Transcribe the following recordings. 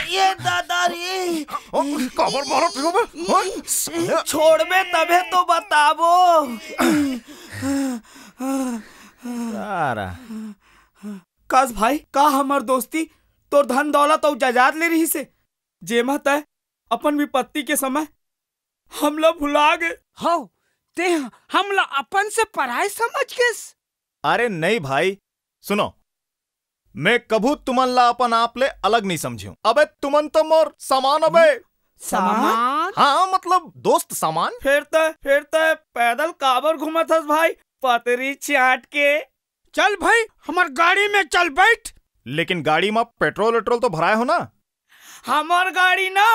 ये दादारी कबर मारो छोड़ में तबे तो बताबो। काश भाई का हमार दोस्ती तोर धन दौलत और जायदाद ले रही से जेमा तय अपन विपत्ति के समय हमला भुला गए हो ते हमला अपन से पराई समझ के। अरे नहीं भाई सुनो, मैं कभू तुमन ला अपन आप ले अलग नहीं समझू। अबे तुमन तो मोर सामान अबे। सामान? हाँ मतलब दोस्त सामान। फिर पैदल काबर घुमत हस भाई पतरी चाट के। चल भाई हमार गाड़ी में चल बैठ। लेकिन गाड़ी में पेट्रोल वेट्रोल तो भराए हो ना। हमार गाड़ी ना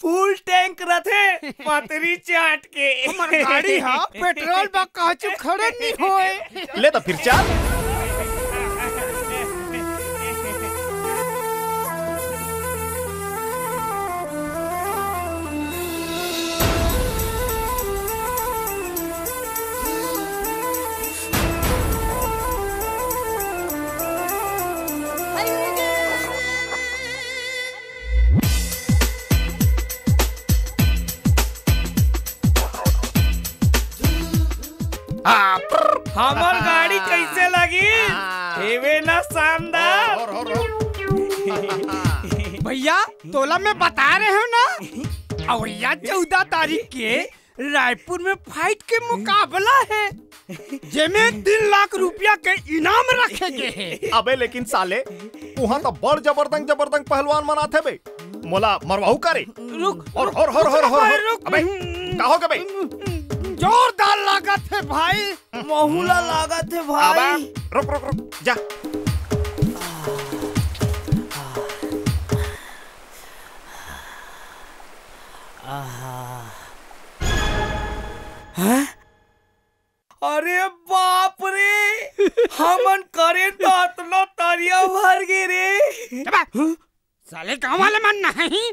फुल टैंक रथे पतरी चाट के। हमार गाड़ी हा पेट्रोल बा काचू खड़े नहीं होए। ले तो फिर चल। हमार गाड़ी कैसे लगी? हेवे ना शानदार। भैया तोला में बता रहे हो ना अवैया 14 तारीख के रायपुर में फाइट के मुकाबला है जेमें 3 लाख रुपया के इनाम रखे गए हैं। अबे लेकिन साले वहाँ तो बड़ जबरदस्त पहलवान मनाते बे। मोला मरवाहू करे। रुक और अबे कहो के बे जोरदार लागत है भाई। महुला लागत है भाई। रुक जा। हैं? अरे बाप रे हमन करे तो अतलो तारिया भर गे रे। साले गाँव वाले मन नहीं